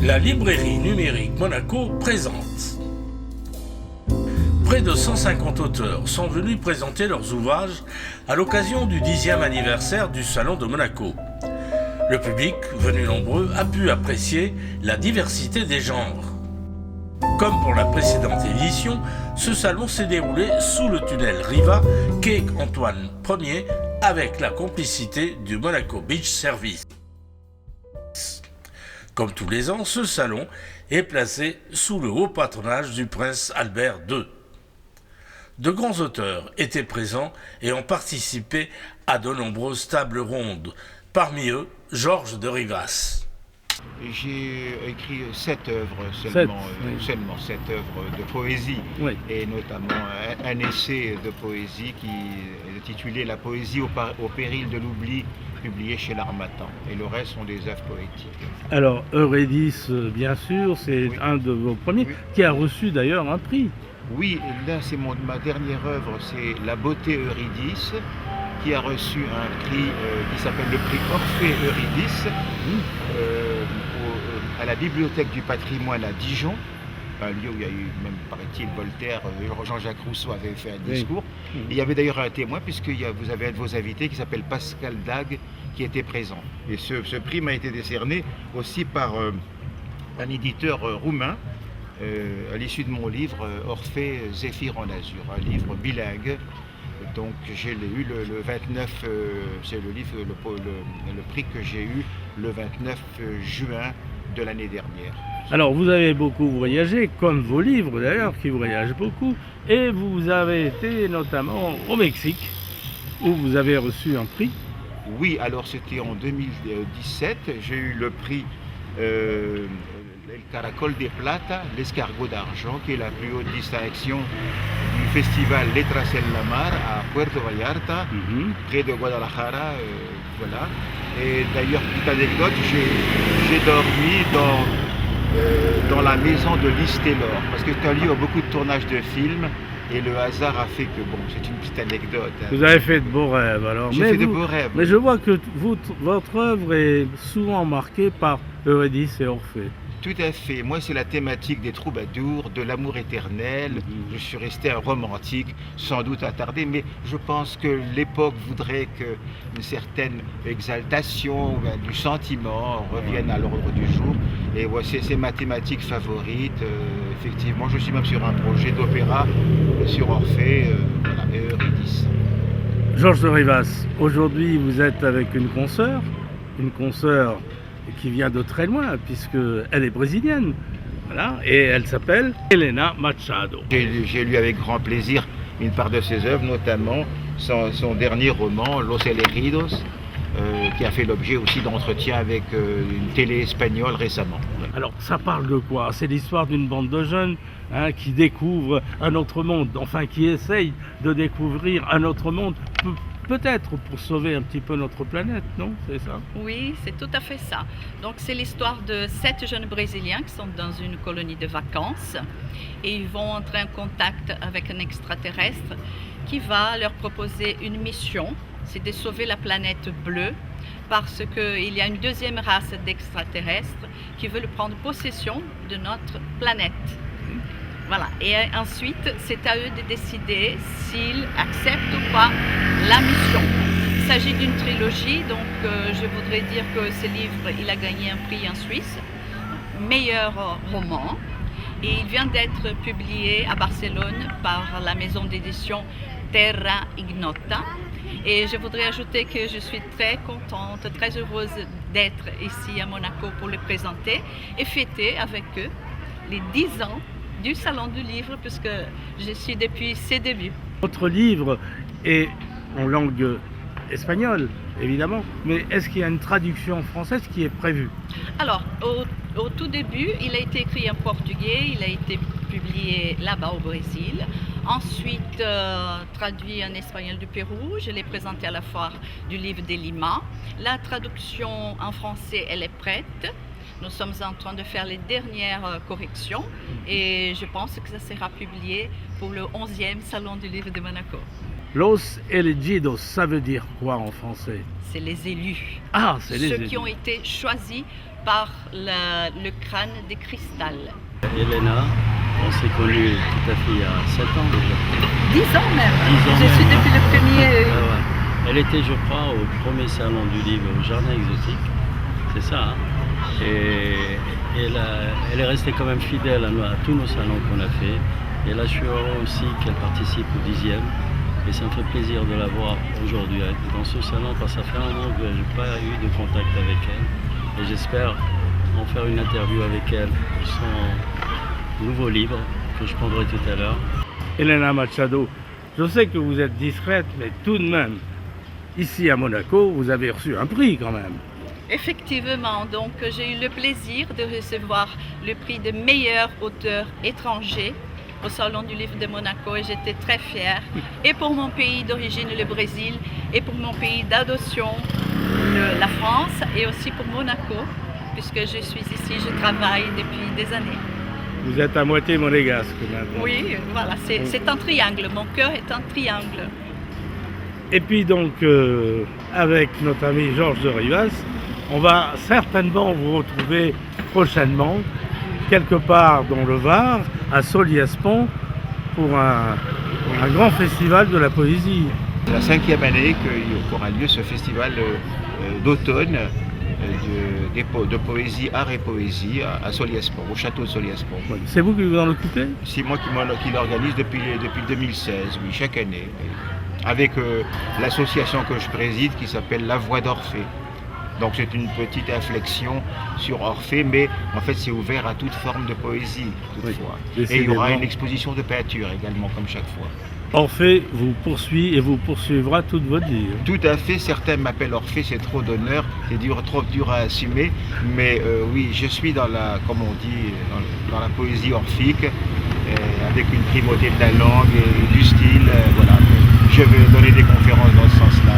La librairie numérique Monaco présente. Près de 150 auteurs sont venus présenter leurs ouvrages à l'occasion du 10e anniversaire du Salon de Monaco. Le public, venu nombreux, a pu apprécier la diversité des genres. Comme pour la précédente édition, ce salon s'est déroulé sous le tunnel Riva, quai Antoine Ier, avec la complicité du Monaco Beach Service. Comme tous les ans, ce salon est placé sous le haut patronage du prince Albert II. De grands auteurs étaient présents et ont participé à de nombreuses tables rondes, parmi eux Georges de Rivas. J'ai écrit 7 œuvres seulement 7 œuvres de poésie, Oui. Et notamment un essai de poésie qui est intitulé La poésie au péril de l'oubli, publié chez l'Harmattan. Et le reste sont des œuvres poétiques. Alors, Eurydice, bien sûr, c'est Oui. un de vos premiers, Oui. qui a reçu d'ailleurs un prix. Oui, là c'est ma dernière œuvre, c'est La beauté Eurydice, qui a reçu un prix qui s'appelle le prix Orphée Eurydice, à la Bibliothèque du patrimoine à Dijon, un lieu où il y a eu, même paraît-il, Voltaire, Jean-Jacques Rousseau avait fait un discours. Oui. Et il y avait d'ailleurs un témoin, puisque vous avez un de vos invités qui s'appelle Pascal Dague, qui était présent. Et ce prix m'a été décerné aussi par un éditeur roumain, à l'issue de mon livre Orphée Zéphyr en azur, un livre bilingue. Donc je l'ai eu le 29, c'est le livre, le prix que j'ai eu le 29 juin de l'année dernière. Alors, vous avez beaucoup voyagé, comme vos livres d'ailleurs, qui voyagent beaucoup, et vous avez été notamment au Mexique, où vous avez reçu un prix. Oui, alors c'était en 2017, j'ai eu le prix El Caracol de Plata, l'escargot d'argent, qui est la plus haute distinction du festival Letras en la Mar à Puerto Vallarta, près de Guadalajara, voilà. Et d'ailleurs, petite anecdote, j'ai dormi dans la maison de Liz Taylor, parce que c'est un lieu où il y a beaucoup de tournages de films, et le hasard a fait que, bon, c'est une petite anecdote. Vous avez fait de beaux rêves alors. J'ai fait de beaux rêves. Mais je vois que votre œuvre est souvent marquée par Eurydice et Orphée. Tout à fait. Moi, c'est la thématique des troubadours, de l'amour éternel. Je suis resté un romantique, sans doute attardé, mais je pense que l'époque voudrait qu'une certaine exaltation du sentiment revienne à l'ordre du jour. Et ouais, c'est ma thématique favorite. Effectivement, je suis même sur un projet d'opéra sur Orphée, voilà, et Eurydice. Georges de Rivas, aujourd'hui vous êtes avec une consoeur qui vient de très loin, puisqu'elle est brésilienne, voilà, et elle s'appelle Helena Machado. J'ai lu avec grand plaisir une part de ses œuvres, notamment son dernier roman, Los Elegidos, qui a fait l'objet aussi d'entretiens avec une télé espagnole récemment. Alors ça parle de quoi? C'est l'histoire d'une bande de jeunes qui découvrent un autre monde, enfin qui essayent de découvrir un autre monde, peut-être pour sauver un petit peu notre planète, non? C'est ça? Oui, c'est tout à fait ça. Donc c'est l'histoire de 7 jeunes Brésiliens qui sont dans une colonie de vacances et ils vont entrer en contact avec un extraterrestre qui va leur proposer une mission, c'est de sauver la planète bleue parce qu'il y a une deuxième race d'extraterrestres qui veulent prendre possession de notre planète. Voilà, et ensuite c'est à eux de décider s'ils acceptent ou pas la mission. Il s'agit d'une trilogie, donc je voudrais dire que ce livre, il a gagné un prix en Suisse, meilleur roman, et il vient d'être publié à Barcelone par la maison d'édition Terra Ignota. Et je voudrais ajouter que je suis très contente, très heureuse d'être ici à Monaco pour le présenter et fêter avec eux les 10 ans du Salon du Livre, puisque je suis depuis ses débuts. Votre livre est en langue espagnole, évidemment, mais est-ce qu'il y a une traduction française qui est prévue? Alors, au tout début, il a été écrit en portugais, il a été publié là-bas au Brésil. Ensuite, traduit en espagnol du Pérou, je l'ai présenté à la foire du livre de Lima. La traduction en français, elle est prête. Nous sommes en train de faire les dernières corrections et je pense que ça sera publié pour le 11e Salon du Livre de Monaco. Los elegidos, ça veut dire quoi en français? C'est les élus. Ah, c'est les Ceux élus. qui ont été choisis par le crâne de cristal. Elena, on s'est connus tout à fait il y a 7 ans déjà. 10 ans même. 10 ans Je même, suis hein. depuis le premier. Ah ouais. Elle était, je crois, au premier salon du livre au Jardin Exotique. C'est ça, hein. Et elle est restée quand même fidèle à tous nos salons qu'on a fait. Et là, je suis heureux aussi qu'elle participe au 10e. Et ça me fait plaisir de la voir aujourd'hui dans ce salon, parce que ça fait un moment que je n'ai pas eu de contact avec elle. Et j'espère en faire une interview avec elle pour son nouveau livre que je prendrai tout à l'heure. Elena Machado, je sais que vous êtes discrète, mais tout de même, ici à Monaco, vous avez reçu un prix quand même. Effectivement, donc j'ai eu le plaisir de recevoir le prix de meilleur auteur étranger au Salon du Livre de Monaco et j'étais très fière. Et pour mon pays d'origine, le Brésil, et pour mon pays d'adoption, la France, et aussi pour Monaco, puisque je suis ici, je travaille depuis des années. Vous êtes à moitié monégasque maintenant. Oui, voilà, c'est un triangle, mon cœur est un triangle. Et puis donc, avec notre ami Georges de Rivas, on va certainement vous retrouver prochainement, quelque part dans le Var, à Solliès-Pont, pour un grand festival de la poésie. C'est la 5e année qu'aura lieu ce festival d'automne de poésie, art et poésie à Solliès-Pont, au château de Solliès-Pont. C'est vous qui vous en occupez? C'est moi qui l'organise depuis 2016, oui, chaque année. Avec l'association que je préside qui s'appelle La Voix d'Orphée. Donc c'est une petite inflexion sur Orphée, mais en fait c'est ouvert à toute forme de poésie, toutefois. Oui. Et il y aura une exposition de peinture également, comme chaque fois. Orphée vous poursuit et vous poursuivra toute votre vie. Tout à fait, certains m'appellent Orphée, c'est trop d'honneur, c'est trop dur à assumer, mais oui, je suis dans la, comme on dit, dans la poésie orphique, avec une primauté de la langue et du style, voilà. Je vais donner des conférences dans ce sens-là.